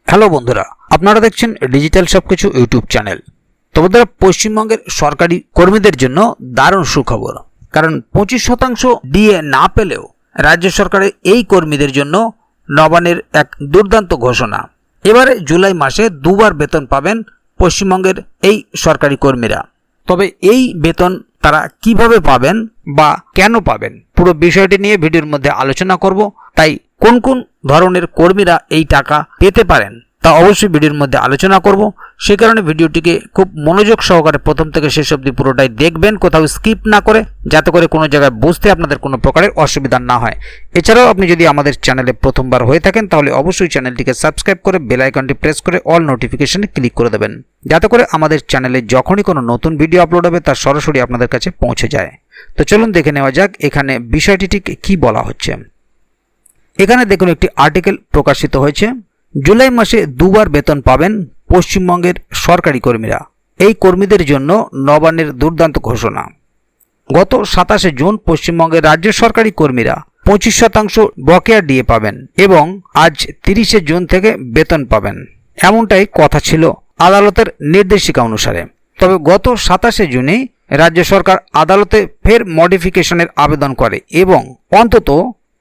Hello বন্ধুরা, আপনারা দেখছেন ডিজিটাল সবকিছু ইউটিউব চ্যানেল। তো বন্ধুরা, পশ্চিমবঙ্গের সরকারি কর্মীদের জন্য দারুণ সুখবর, কারণ 25% ডিএ না পেলেও রাজ্য সরকারের এই কর্মীদের জন্য নবান্নের এক দুর্দান্ত ঘোষণা। এবারে জুলাই মাসে দুবার বেতন পাবেন পশ্চিমবঙ্গের এই সরকারি কর্মীরা। তবে এই বেতন তারা কিভাবে পাবেন বা কেন পাবেন, পুরো বিষয়টি নিয়ে ভিডিওর মধ্যে আলোচনা করব। তাই কোন কোন ধরনের কর্মীরা এই টাকা পেতে পারেন তা অবশ্যই ভিডিওর মধ্যে আলোচনা করব। সে কারণে ভিডিওটিকে খুব মনোযোগ সহকারে প্রথম থেকে শেষ অবধি পুরোটাই দেখবেন, কোথাও স্কিপ না করে, যাতে করে কোনো জায়গায় বুঝতে আপনাদের কোনো প্রকারের অসুবিধা না হয়। এছাড়াও আপনি যদি আমাদের চ্যানেলে প্রথমবার হয়ে থাকেন তাহলে অবশ্যই চ্যানেলটিকে সাবস্ক্রাইব করে বেল আইকনটি প্রেস করে অল নোটিফিকেশনে ক্লিক করে দেবেন, যাতে করে আমাদের চ্যানেলে যখনই কোনো নতুন ভিডিও আপলোড হবে তা সরাসরি আপনাদের কাছে পৌঁছে যায়। তো চলুন দেখে নেওয়া যাক এখানে বিষয়টি ঠিক কী বলা হচ্ছে। এখানে দেখুন, একটি আর্টিকেল প্রকাশিত হয়েছে। জুলাই মাসে দুবার বেতন পাবেন পশ্চিমবঙ্গের সরকারি কর্মীরা। এই কর্মীদের জন্য নবান্নের দুর্দান্ত ঘোষণা। গত 27 জুন পশ্চিমবঙ্গের রাজ্য সরকারি কর্মীরা 25% বকেয়া ডিএ পাবেন এবং আজ 30 জুন থেকে বেতন পাবেন, এমনটাই কথা ছিল আদালতের নির্দেশিকা অনুসারে। তবে গত 27 জুনে রাজ্য সরকার আদালতে ফের মডিফিকেশনের আবেদন করে এবং অন্তত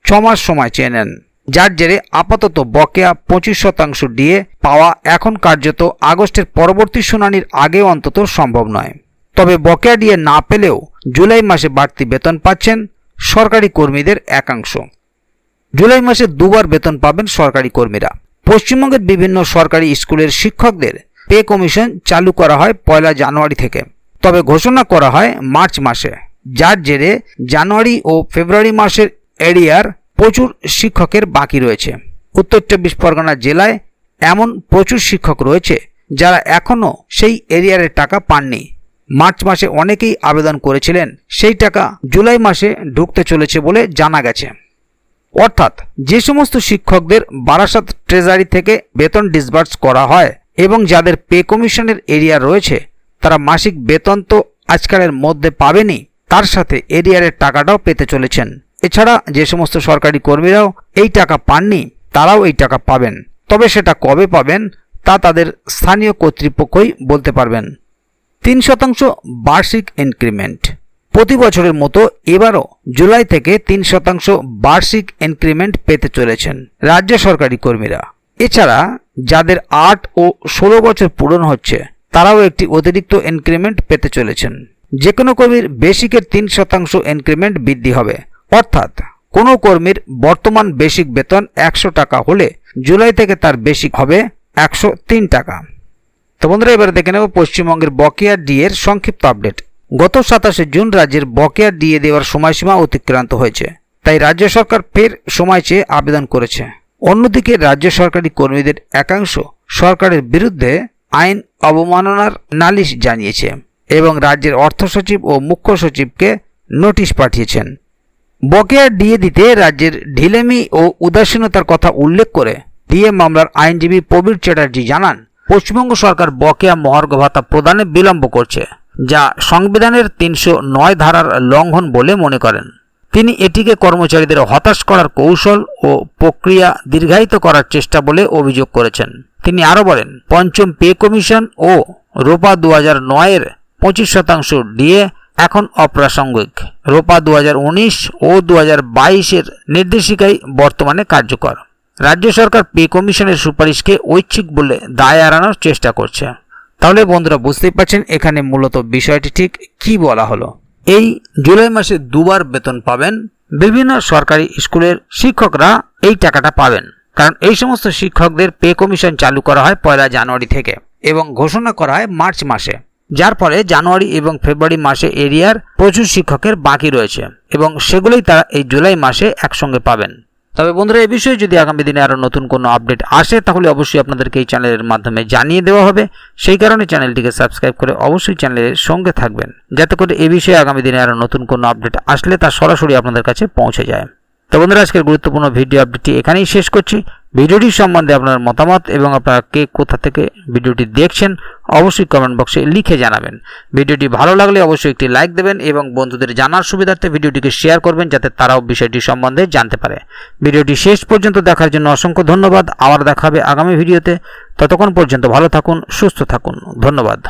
6 মাস সময় চেয়ে নেন, যার জেরে আপাতত বকেয়া 25% ডিএ পাওয়া এখন কার্যত আগস্টের পরবর্তী শুনানির আগে অন্তত সম্ভব নয়। তবে বকেয়া ডিএ না পেলেও জুলাই মাসে বাড়তি বেতন পাচ্ছেন সরকারি কর্মীদের একাংশ। জুলাই মাসে দুবার বেতন পাবেন সরকারি কর্মীরা। পশ্চিমবঙ্গের বিভিন্ন সরকারি স্কুলের শিক্ষকদের পে কমিশন চালু করা হয় 1 জানুয়ারি থেকে, তবে ঘোষণা করা হয় মার্চ মাসে, যার জেরে জানুয়ারি ও ফেব্রুয়ারি মাসের এরিয়ার প্রচুর শিক্ষকের বাকি রয়েছে। উত্তর 24 পরগনা জেলায় এমন প্রচুর শিক্ষক রয়েছে যারা এখনও সেই এরিয়ারের টাকা পাননি। মার্চ মাসে অনেকেই আবেদন করেছিলেন, সেই টাকা জুলাই মাসে ঢুকতে চলেছে বলে জানা গেছে। অর্থাৎ যে সমস্ত শিক্ষকদের বারাসাত ট্রেজারি থেকে বেতন ডিসবার্স করা হয় এবং যাদের পে কমিশনের এরিয়া রয়েছে, তারা মাসিক বেতন তো আজকালের মধ্যে পাবেনই, তার সাথে এরিয়ারের টাকাটাও পেতে চলেছেন। এছাড়া যে সমস্ত সরকারি কর্মীরাও এই টাকা পাননি তারাও এই টাকা পাবেন, তবে সেটা কবে পাবেন তা তাদের স্থানীয় কর্তৃপক্ষই বলতে পারবেন। 3% বার্ষিক ইনক্রিমেন্ট। প্রতি বছরের মতো এবারও জুলাই থেকে 3% বার্ষিক ইনক্রিমেন্ট পেতে চলেছেন রাজ্য সরকারি কর্মীরা। এছাড়া যাদের 8 ও 16 বছর পূরণ হচ্ছে তারাও একটি অতিরিক্ত ইনক্রিমেন্ট পেতে চলেছেন। যে কোনো কর্মীর বেসিকের 3% ইনক্রিমেন্ট বৃদ্ধি হবে। অর্থাৎ কোনো কর্মীর বর্তমান বেসিক বেতন 100 টাকা হলে জুলাই থেকে তার বেসিক হবে 103 টাকা। তো বন্ধুরা, এবারে দেখে নেব পশ্চিমবঙ্গের বকেয়া ডিএর সংক্ষিপ্ত আপডেট। গত 27 জুন রাজ্যের বকেয়া ডিএ দেওয়ার সময়সীমা অতিক্রান্ত হয়েছে, তাই রাজ্য সরকার ফের সময় চেয়ে আবেদন করেছে। অন্যদিকে রাজ্য সরকারি কর্মীদের একাংশ সরকারের বিরুদ্ধে আইন অবমাননার নালিশ জানিয়েছে এবং রাজ্যের অর্থ সচিব ও মুখ্য সচিবকে নোটিশ পাঠিয়েছেন। বকেয়া ডিএ দিতে রাজ্যের ঢিলেমি ও উদাসীনতার কথা উল্লেখ করে ডিএ মামলার আইনজীবী প্রবীর চ্যাটার্জি জানান, পশ্চিমবঙ্গ সরকার বকেয়া মহার্ঘ ভাতা প্রদানে বিলম্ব করছে, যা সংবিধানের 309 ধারার লঙ্ঘন বলে মনে করেন। তিনি এটিকে কর্মচারীদের হতাশ করার কৌশল ও প্রক্রিয়া দীর্ঘায়িত করার চেষ্টা বলে অভিযোগ করেছেন। তিনি আরও বলেন, পঞ্চম পে কমিশন ও রোপা 2009-এর 25% ডিএ এখন অপ্রাসঙ্গিক। রোপা 2019 ও 2022-এর নির্দেশিকাই বর্তমানে কার্যকর। রাজ্য সরকার পে কমিশনের সুপারিশকে ঐচ্ছিক বলে দায় এড়ানোর চেষ্টা করছে। তাহলে বন্ধুরা, বুঝতেই পারছেন এখানে মূলত বিষয়টি ঠিক কি বলা হলো। এই জুলাই মাসে দুবার বেতন পাবেন বিভিন্ন সরকারি স্কুলের শিক্ষকরা, এই টাকাটা পাবেন কারণ এই সমস্ত শিক্ষকদের পে কমিশন চালু করা হয় 1 জানুয়ারি থেকে এবং ঘোষণা করা হয় মার্চ মাসে, যার ফলে জানুয়ারি এবং ফেব্রুয়ারি মাসে এরিয়ার প্রচুর শিক্ষকের বাকি রয়েছে এবং সেগুলোই তারা এই জুলাই মাসে একসঙ্গে পাবেন। তবে বন্ধুরা, এই বিষয়ে যদি আগামী দিনে আরও নতুন কোনো আপডেট আসে তাহলে অবশ্যই আপনাদেরকে এই চ্যানেলের মাধ্যমে জানিয়ে দেওয়া হবে। সেই কারণে চ্যানেলটিকে সাবস্ক্রাইব করে অবশ্যই চ্যানেলের সঙ্গে থাকবেন, যাতে করে এই বিষয়ে আগামী দিনে আরও নতুন কোনো আপডেট আসলে তা সরাসরি আপনাদের কাছে পৌঁছে যায়। তো বন্ধুরা, আজকের গুরুত্বপূর্ণ ভিডিও আপডেটটি এখানেই শেষ করছি। ভিডিওটি সম্বন্ধে আপনার মতামত এবং আপনারা কে কোথা থেকে ভিডিওটি দেখছেন অবশ্যই কমেন্ট বক্সে লিখে জানাবেন। ভিডিওটি ভালো লাগলে অবশ্যই একটি লাইক দেবেন এবং বন্ধুদের জানার সুবিধার্থে ভিডিওটিকে শেয়ার করবেন যাতে তারাও বিষয়টি সম্বন্ধে জানতে পারে। ভিডিওটি শেষ পর্যন্ত দেখার জন্য অসংখ্য ধন্যবাদ। আবার দেখা হবে আগামী ভিডিওতে। ততক্ষণ পর্যন্ত ভালো থাকুন, সুস্থ থাকুন। ধন্যবাদ।